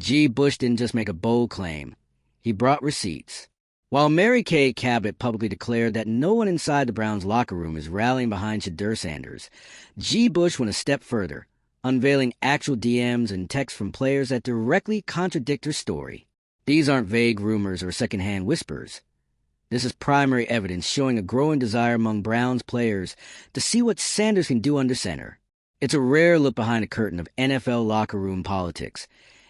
G. Bush didn't just make a bold claim. He brought receipts. While Mary Kay Cabot publicly declared that no one inside the Browns' locker room is rallying behind Shedeur Sanders, G. Bush went a step further, unveiling actual DMs and texts from players that directly contradict her story. These aren't vague rumors or secondhand whispers. This is primary evidence showing a growing desire among Browns players to see what Sanders can do under center. It's a rare look behind the curtain of NFL locker room politics,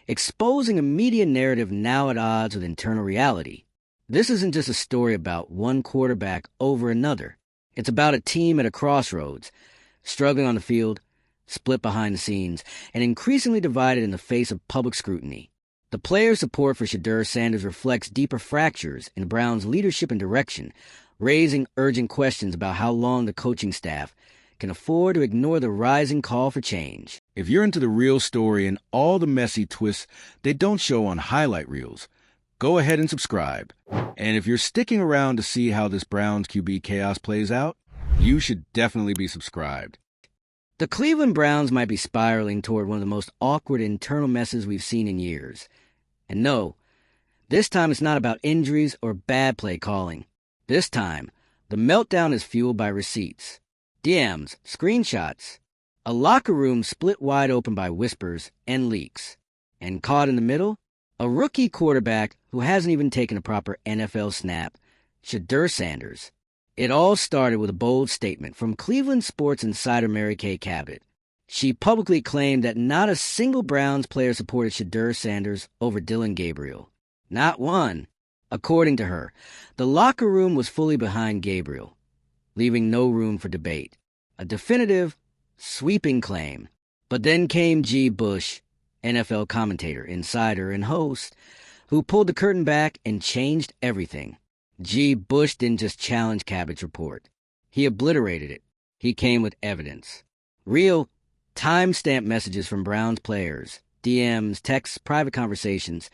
exposing a media narrative now at odds with internal reality. This isn't just a story about one quarterback over another. It's about a team at a crossroads, struggling on the field, split behind the scenes, and increasingly divided in the face of public scrutiny. The players' support for Shedeur Sanders reflects deeper fractures in Brown's leadership and direction, raising urgent questions about how long the coaching staff can afford to ignore the rising call for change. If you're into the real story and all the messy twists they don't show on highlight reels, go ahead and subscribe. And if you're sticking around to see how this Browns QB chaos plays out, you should definitely be subscribed. The Cleveland Browns might be spiraling toward one of the most awkward internal messes we've seen in years. And no, this time it's not about injuries or bad play calling. This time, the meltdown is fueled by receipts, DMs, screenshots, a locker room split wide open by whispers and leaks. And caught in the middle, a rookie quarterback who hasn't even taken a proper NFL snap, Shedeur Sanders. It all started with a bold statement from Cleveland sports insider Mary Kay Cabot. She publicly claimed that not a single Browns player supported Shedeur Sanders over Dillon Gabriel. Not one. According to her, the locker room was fully behind Gabriel, leaving no room for debate. A definitive, sweeping claim. But then came G. Bush, NFL commentator, insider, and host, who pulled the curtain back and changed everything. G. Bush didn't just challenge Cabot's report. He obliterated it. He came with evidence. Real, time-stamped messages from Browns players, DMs, texts, private conversations,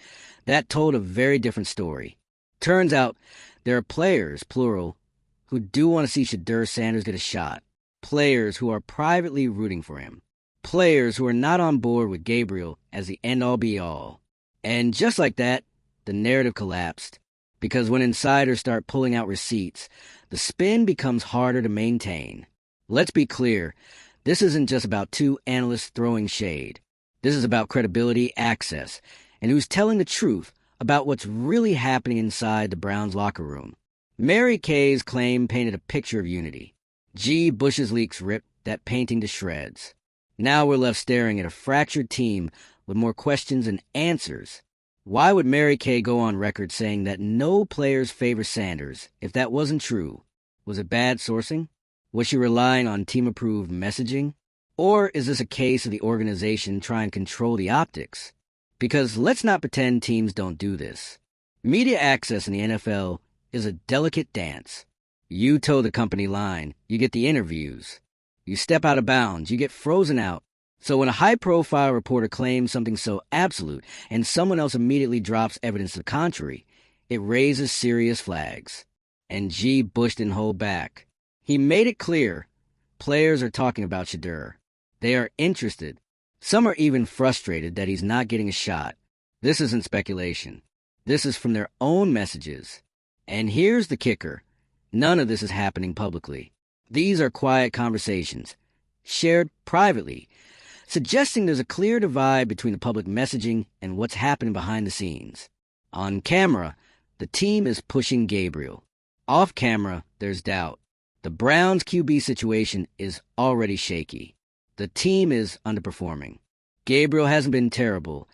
that told a very different story. Turns out there are players, plural, who do want to see Shedeur Sanders get a shot. Players who are privately rooting for him. Players who are not on board with Gabriel as the end-all be-all. And just like that, the narrative collapsed. Because when insiders start pulling out receipts, the spin becomes harder to maintain. Let's be clear, this isn't just about two analysts throwing shade. This is about credibility, access, and who's telling the truth about what's really happening inside the Browns locker room. Mary Kay's claim painted a picture of unity. G. Bush's leaks ripped that painting to shreds. Now we're left staring at a fractured team with more questions than answers. Why would Mary Kay go on record saying that no players favor Sanders if that wasn't true? Was it bad sourcing? Was she relying on team-approved messaging? Or is this a case of the organization trying to control the optics? Because let's not pretend teams don't do this. Media access in the NFL is a delicate dance. You toe the company line, you get the interviews. You step out of bounds, you get frozen out. So when a high-profile reporter claims something so absolute and someone else immediately drops evidence to the contrary, it raises serious flags. And G. Bush didn't hold back. He made it clear. Players are talking about Shedeur. They are interested. Some are even frustrated that he's not getting a shot. This isn't speculation. This is from their own messages. And here's the kicker. None of this is happening publicly. These are quiet conversations, shared privately, suggesting there's a clear divide between the public messaging and what's happening behind the scenes. On camera, the team is pushing Gabriel. Off camera, there's doubt. The Browns' QB situation is already shaky. The team is underperforming. Gabriel hasn't been terrible,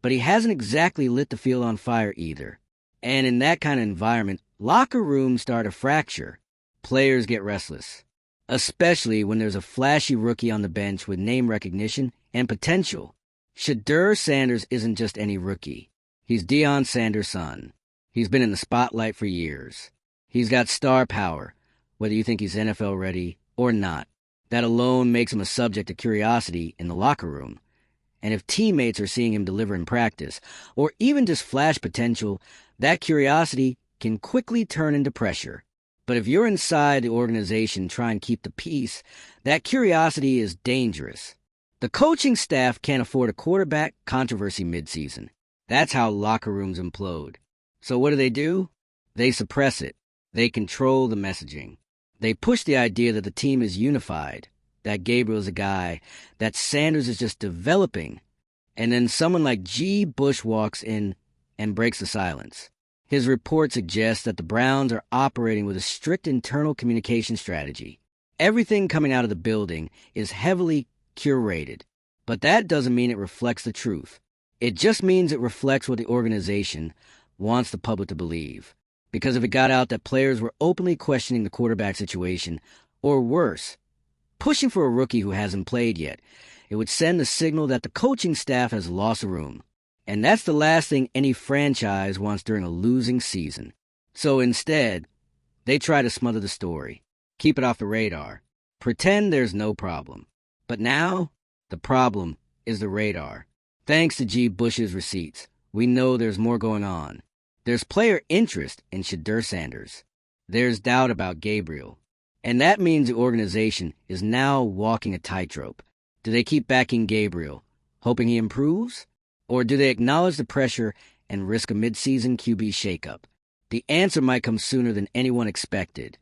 but he hasn't exactly lit the field on fire either. And in that kind of environment, locker rooms start to fracture. Players get restless, especially when there's a flashy rookie on the bench with name recognition and potential. Shedeur Sanders isn't just any rookie. He's Deion Sanders' son. He's been in the spotlight for years. He's got star power, whether you think he's NFL ready or not. That alone makes him a subject of curiosity in the locker room. And if teammates are seeing him deliver in practice, or even just flash potential, that curiosity can quickly turn into pressure. But if you're inside the organization trying to keep the peace, that curiosity is dangerous. The coaching staff can't afford a quarterback controversy midseason. That's how locker rooms implode. So what do? They suppress it. They control the messaging. They push the idea that the team is unified, that Gabriel's a guy, that Sanders is just developing. And then someone like G. Bush walks in and breaks the silence. His report suggests that the Browns are operating with a strict internal communication strategy. Everything coming out of the building is heavily curated, but that doesn't mean it reflects the truth. It just means it reflects what the organization wants the public to believe. Because if it got out that players were openly questioning the quarterback situation, or worse, pushing for a rookie who hasn't played yet, it would send the signal that the coaching staff has lost a room. And that's the last thing any franchise wants during a losing season. So instead, they try to smother the story, keep it off the radar, pretend there's no problem. But now, the problem is the radar. Thanks to G. Bush's receipts, we know there's more going on. There's player interest in Shedeur Sanders. There's doubt about Gabriel. And that means the organization is now walking a tightrope. Do they keep backing Gabriel, hoping he improves? Or do they acknowledge the pressure and risk a midseason QB shakeup? The answer might come sooner than anyone expected,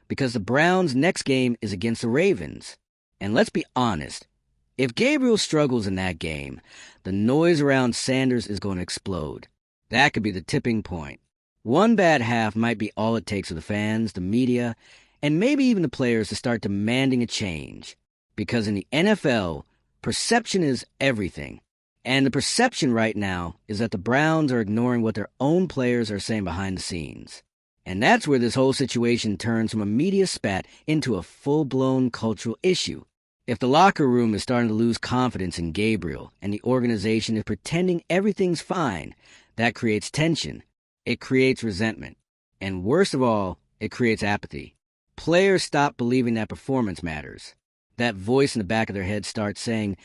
because the Browns' next game is against the Ravens. And let's be honest, if Gabriel struggles in that game, the noise around Sanders is going to explode. That could be the tipping point. One bad half might be all it takes for the fans, the media, and maybe even the players to start demanding a change. Because in the NFL, perception is everything. And the perception right now is that the Browns are ignoring what their own players are saying behind the scenes. And that's where this whole situation turns from a media spat into a full-blown cultural issue. If the locker room is starting to lose confidence in Gabriel and the organization is pretending everything's fine, that creates tension. It creates resentment. And worst of all, it creates apathy. Players stop believing that performance matters. That voice in the back of their head starts saying,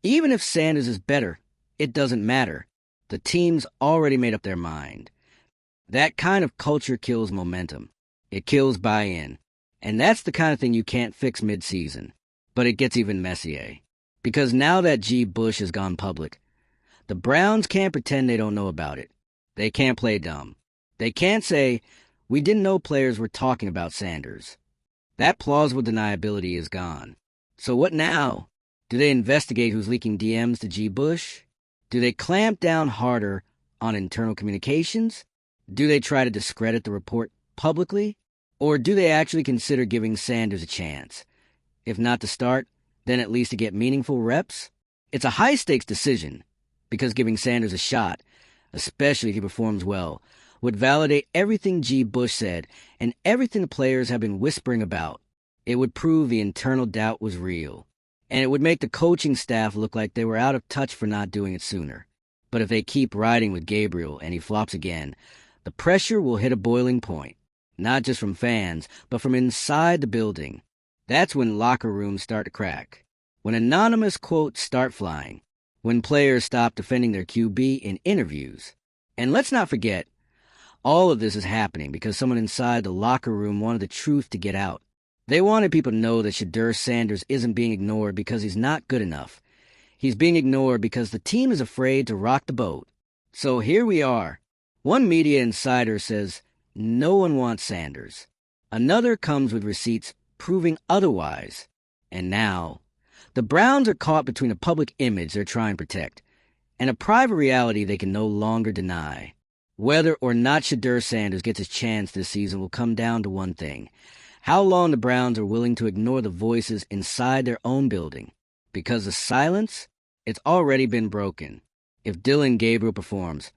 even if Sanders is better, it doesn't matter. The team's already made up their mind. That kind of culture kills momentum. It kills buy-in. And that's the kind of thing you can't fix mid-season. But it gets even messier. Because now that G. Bush has gone public, the Browns can't pretend they don't know about it. They can't play dumb. They can't say, we didn't know players were talking about Sanders. That plausible deniability is gone. So what now? Do they investigate who's leaking DMs to G. Bush? Do they clamp down harder on internal communications? Do they try to discredit the report publicly? Or do they actually consider giving Sanders a chance? If not to start, then at least to get meaningful reps? It's a high-stakes decision, because giving Sanders a shot, especially if he performs well, would validate everything G. Bush said and everything the players have been whispering about. It would prove the internal doubt was real. And it would make the coaching staff look like they were out of touch for not doing it sooner. But if they keep riding with Gabriel and he flops again, the pressure will hit a boiling point. Not just from fans, but from inside the building. That's when locker rooms start to crack. When anonymous quotes start flying. When players stop defending their QB in interviews. And let's not forget, all of this is happening because someone inside the locker room wanted the truth to get out. They wanted people to know that Shedeur Sanders isn't being ignored because he's not good enough. He's being ignored because the team is afraid to rock the boat. So here we are. One media insider says no one wants Sanders. Another comes with receipts proving otherwise. And now, the Browns are caught between a public image they're trying to protect and a private reality they can no longer deny. Whether or not Shedeur Sanders gets his chance this season will come down to one thing: how long the Browns are willing to ignore the voices inside their own building. Because the silence, it's already been broken. If Dylan Gabriel performs,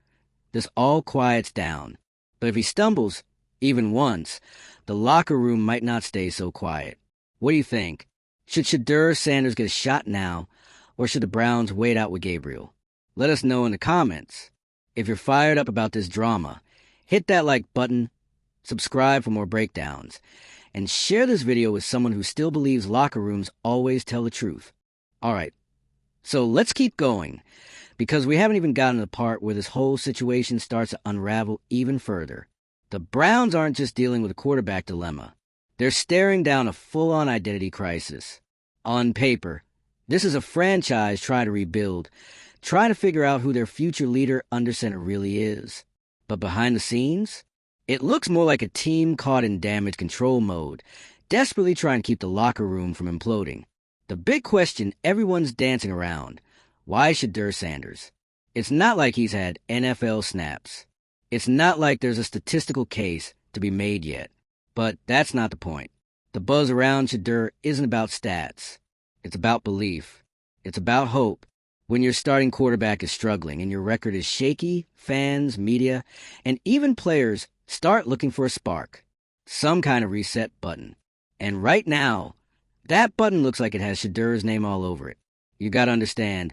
this all quiets down. But if he stumbles, even once, the locker room might not stay so quiet. What do you think? Should Shedeur Sanders get a shot now, or should the Browns wait out with Gabriel? Let us know in the comments. If you're fired up about this drama, hit that like button, subscribe for more breakdowns, and share this video with someone who still believes locker rooms always tell the truth. All right, so let's keep going, because we haven't even gotten to the part where this whole situation starts to unravel even further. The Browns aren't just dealing with a quarterback dilemma. They're staring down a full-on identity crisis. On paper, this is a franchise trying to rebuild, trying to figure out who their future leader under center really is. But behind the scenes, it looks more like a team caught in damage control mode, desperately trying to keep the locker room from imploding. The big question everyone's dancing around: why Shedeur Sanders? It's not like he's had NFL snaps. It's not like there's a statistical case to be made yet. But that's not the point. The buzz around Shedeur isn't about stats. It's about belief. It's about hope. When your starting quarterback is struggling and your record is shaky, fans, media, and even players start looking for a spark. Some kind of reset button. And right now, that button looks like it has Shedeur's name all over it. You gotta understand,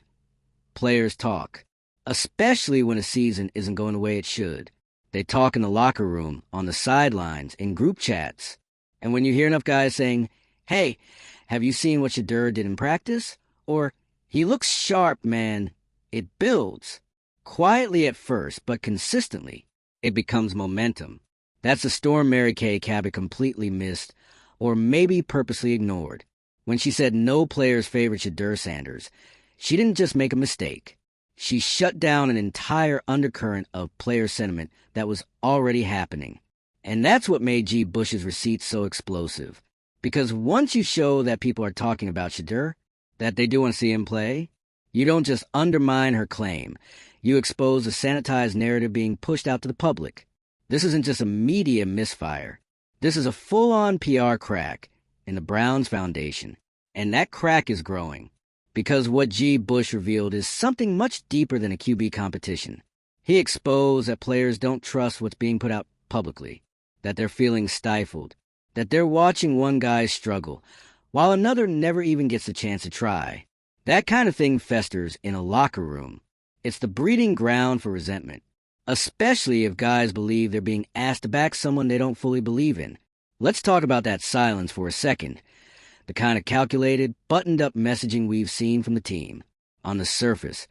players talk. Especially when a season isn't going the way it should. They talk in the locker room, on the sidelines, in group chats. And when you hear enough guys saying, "Hey, have you seen what Shedeur did in practice?" Or, "He looks sharp, man," it builds. Quietly at first, but consistently, it becomes momentum. That's the storm Mary Kay Cabot completely missed, or maybe purposely ignored. When she said no players favored Shedeur Sanders, she didn't just make a mistake. She shut down an entire undercurrent of player sentiment that was already happening. And that's what made G. Bush's receipts so explosive. Because once you show that people are talking about Shedeur, that they do want to see him play, you don't just undermine her claim. You expose a sanitized narrative being pushed out to the public. This isn't just a media misfire. This is a full-on PR crack in the Browns Foundation. And that crack is growing. Because what G. Bush revealed is something much deeper than a QB competition. He exposed that players don't trust what's being put out publicly, that they're feeling stifled, that they're watching one guy struggle, while another never even gets a chance to try. That kind of thing festers in a locker room. It's the breeding ground for resentment, especially if guys believe they're being asked to back someone they don't fully believe in. Let's talk about that silence for a second. The kind of calculated, buttoned-up messaging we've seen from the team. On the surface,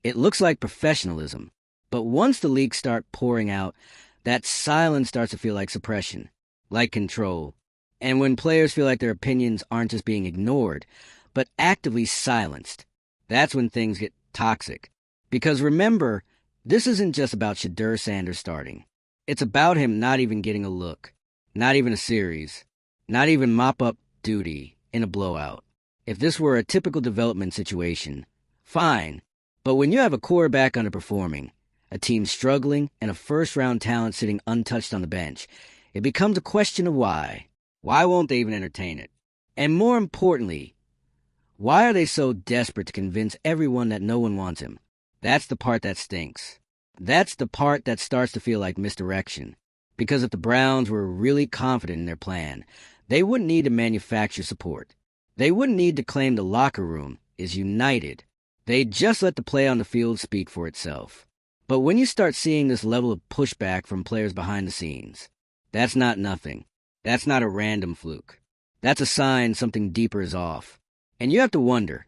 it looks like professionalism. But once the leaks start pouring out, that silence starts to feel like suppression, like control. And when players feel like their opinions aren't just being ignored, but actively silenced, that's when things get toxic. Because remember, this isn't just about Shedeur Sanders starting. It's about him not even getting a look, not even a series, not even mop-up duty in a blowout. If this were a typical development situation, fine. But when you have a quarterback underperforming, a team struggling, and a first-round talent sitting untouched on the bench, it becomes a question of why. Why won't they even entertain it? And more importantly, why are they so desperate to convince everyone that no one wants him? That's the part that stinks. That's the part that starts to feel like misdirection. Because if the Browns were really confident in their plan, they wouldn't need to manufacture support. They wouldn't need to claim the locker room is united. They'd just let the play on the field speak for itself. But when you start seeing this level of pushback from players behind the scenes, that's not nothing. That's not a random fluke. That's a sign something deeper is off. And you have to wonder,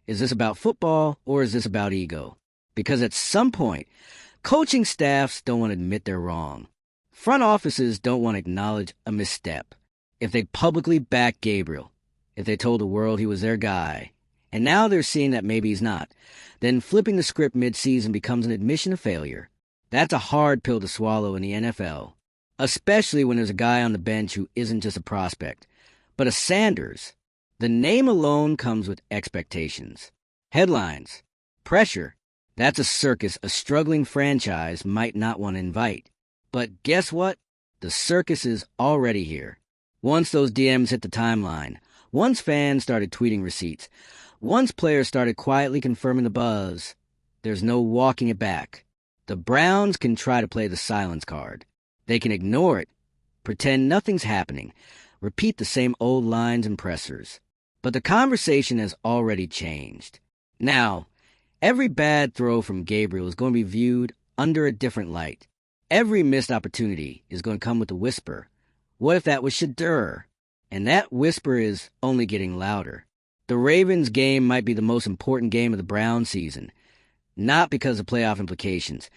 is this about football or is this about ego? Because at some point, coaching staffs don't want to admit they're wrong. Front offices don't want to acknowledge a misstep. If they publicly backed Gabriel, if they told the world he was their guy, and now they're seeing that maybe he's not, then flipping the script mid-season becomes an admission of failure. That's a hard pill to swallow in the NFL, especially when there's a guy on the bench who isn't just a prospect, but a Sanders. The name alone comes with expectations, headlines, pressure. That's a circus a struggling franchise might not want to invite. But guess what? The circus is already here. Once those DMs hit the timeline, once fans started tweeting receipts, once players started quietly confirming the buzz, there's no walking it back. The Browns can try to play the silence card. They can ignore it, pretend nothing's happening, repeat the same old lines and pressers. But the conversation has already changed. Now, every bad throw from Gabriel is going to be viewed under a different light. Every missed opportunity is going to come with a whisper. What if that was Shedeur? And that whisper is only getting louder. The Ravens game might be the most important game of the Browns season, not because of playoff implications,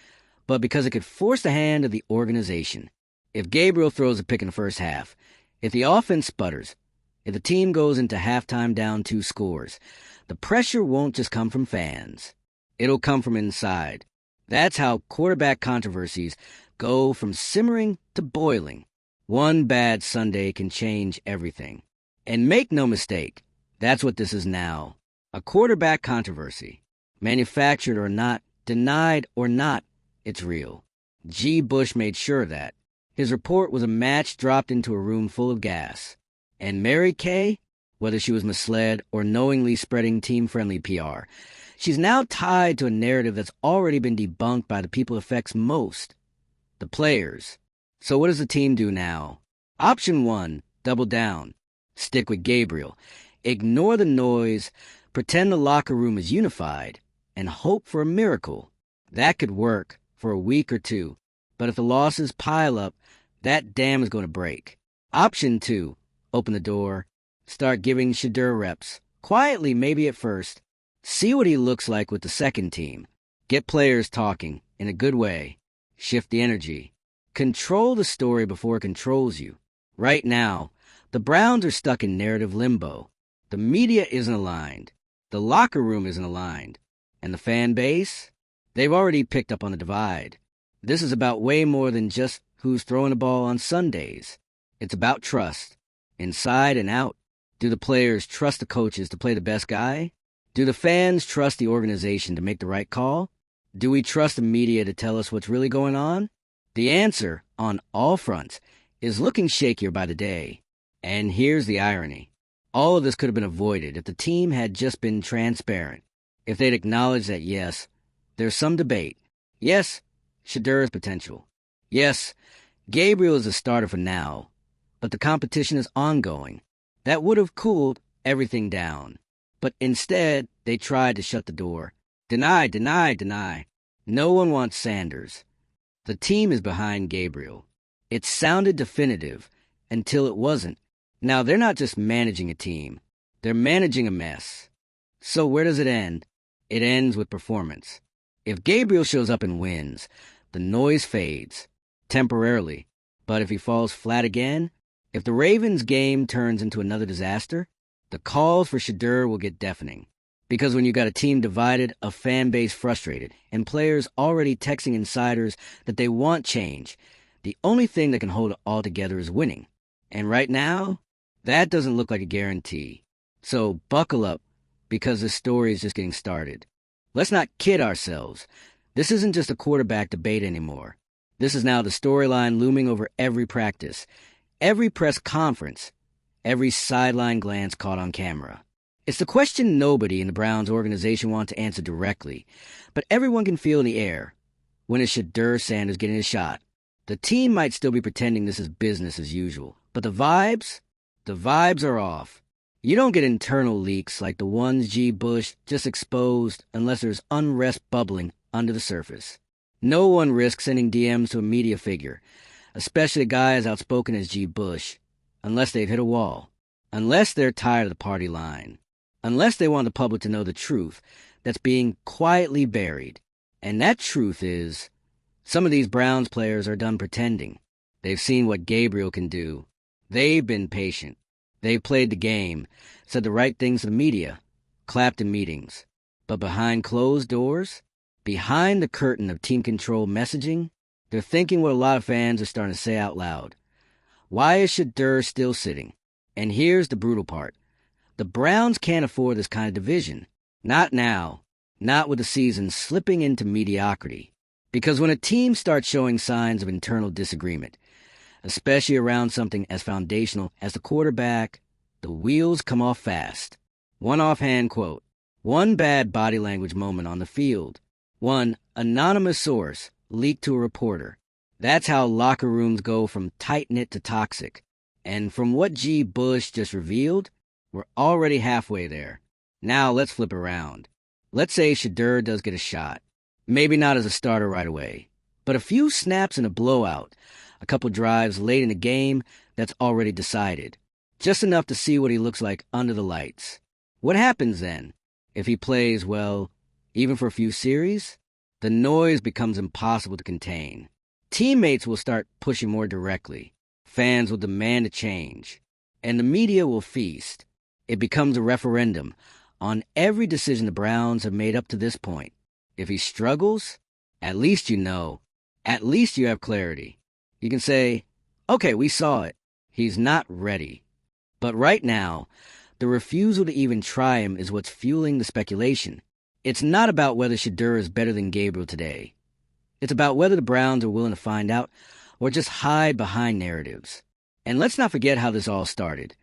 but because it could force the hand of the organization. If Gabriel throws a pick in the first half, if the offense sputters, if the team goes into halftime down 2 scores, the pressure won't just come from fans. It'll come from inside. That's how quarterback controversies go from simmering to boiling. One bad Sunday can change everything. And make no mistake, that's what this is now. A quarterback controversy. Manufactured or not, denied or not, it's real. G. Bush made sure of that. His report was a match dropped into a room full of gas. And Mary Kay, whether she was misled or knowingly spreading team-friendly PR, she's now tied to a narrative that's already been debunked by the people it affects most, the players. So what does the team do now? Option 1, double down. Stick with Gabriel. Ignore the noise, pretend the locker room is unified, and hope for a miracle. That could work for a week or two, but if the losses pile up, that dam is going to break. Option 2, open the door, start giving Shedeur reps, quietly maybe at first. See what he looks like with the second team. Get players talking, in a good way. Shift the energy. Control the story before it controls you. Right now, the Browns are stuck in narrative limbo. The media isn't aligned. The locker room isn't aligned. And the fan base? They've already picked up on the divide. This is about way more than just who's throwing the ball on Sundays. It's about trust, inside and out. Do the players trust the coaches to play the best guy? Do the fans trust the organization to make the right call? Do we trust the media to tell us what's really going on? The answer, on all fronts, is looking shakier by the day. And here's the irony. All of this could have been avoided if the team had just been transparent. If they'd acknowledged that, yes, there's some debate. Yes, Shedeur's potential. Yes, Gabriel is a starter for now. But the competition is ongoing. That would have cooled everything down. But instead, they tried to shut the door. Deny, deny, deny. No one wants Sanders. The team is behind Gabriel. It sounded definitive until it wasn't. Now, they're not just managing a team. They're managing a mess. So where does it end? It ends with performance. If Gabriel shows up and wins, the noise fades. Temporarily. But if he falls flat again, if the Ravens' game turns into another disaster, the calls for Shedeur will get deafening. Because when you got a team divided, a fan base frustrated, and players already texting insiders that they want change, the only thing that can hold it all together is winning. And right now, that doesn't look like a guarantee. So buckle up, because this story is just getting started. Let's not kid ourselves. This isn't just a quarterback debate anymore. This is now the storyline looming over every practice, every press conference, every sideline glance caught on camera. It's the question nobody in the Browns organization wants to answer directly, but everyone can feel in the air. When is Shedeur Sanders getting a shot? The team might still be pretending this is business as usual, but the vibes are off. You don't get internal leaks like the ones G. Bush just exposed unless there's unrest bubbling under the surface. No one risks sending DMs to a media figure, especially a guy as outspoken as G. Bush, unless they've hit a wall, unless they're tired of the party line, unless they want the public to know the truth that's being quietly buried. And that truth is, some of these Browns players are done pretending. They've seen what Gabriel can do. They've been patient. They've played the game, said the right things to the media, clapped in meetings. But behind closed doors, behind the curtain of team control messaging, they're thinking what a lot of fans are starting to say out loud. Why is Shedeur still sitting? And here's the brutal part. The Browns can't afford this kind of division. Not now. Not with the season slipping into mediocrity. Because when a team starts showing signs of internal disagreement, especially around something as foundational as the quarterback, the wheels come off fast. One offhand quote, one bad body language moment on the field, one anonymous source leaked to a reporter. That's how locker rooms go from tight-knit to toxic. And from what G. Bush just revealed, we're already halfway there. Now let's flip around. Let's say Shedeur does get a shot. Maybe not as a starter right away, but a few snaps in a blowout, a couple drives late in the game that's already decided. Just enough to see what he looks like under the lights. What happens then? If he plays, well, even for a few series, the noise becomes impossible to contain. Teammates will start pushing more directly. Fans will demand a change. And the media will feast. It becomes a referendum on every decision the Browns have made up to this point. If he struggles, at least you know. At least you have clarity. You can say, okay, we saw it. He's not ready. But right now, the refusal to even try him is what's fueling the speculation. It's not about whether Shedeur is better than Gabriel today. It's about whether the Browns are willing to find out or just hide behind narratives. And let's not forget how this all started.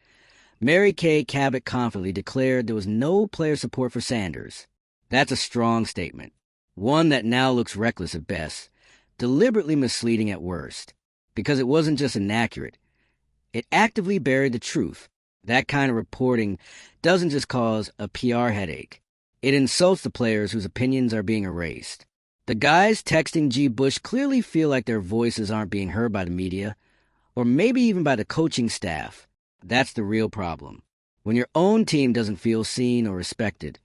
Mary Kay Cabot confidently declared there was no player support for Sanders. That's a strong statement. One that now looks reckless at best, deliberately misleading at worst. Because it wasn't just inaccurate. It actively buried the truth. That kind of reporting doesn't just cause a PR headache. It insults the players whose opinions are being erased. The guys texting G. Bush clearly feel like their voices aren't being heard by the media, or maybe even by the coaching staff. That's the real problem. When your own team doesn't feel seen or respected,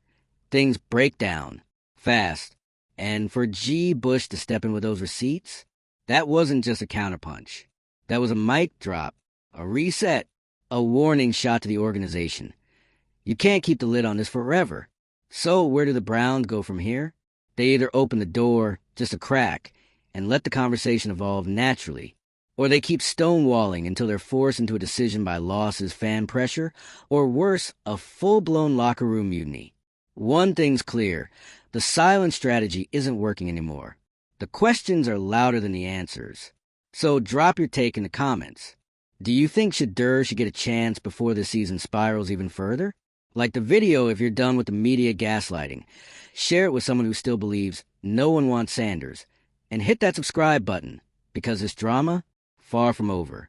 things break down fast. And for G. Bush to step in with those receipts, that wasn't just a counterpunch. That was a mic drop, a reset, a warning shot to the organization. You can't keep the lid on this forever. So where do the Browns go from here? They either open the door, just a crack, and let the conversation evolve naturally, or they keep stonewalling until they're forced into a decision by losses, fan pressure, or worse, a full-blown locker room mutiny. One thing's clear. The silent strategy isn't working anymore. The questions are louder than the answers. So drop your take in the comments. Do you think Shedeur should get a chance before the season spirals even further? Like the video if you're done with the media gaslighting. Share it with someone who still believes no one wants Sanders. And hit that subscribe button, because this drama, far from over.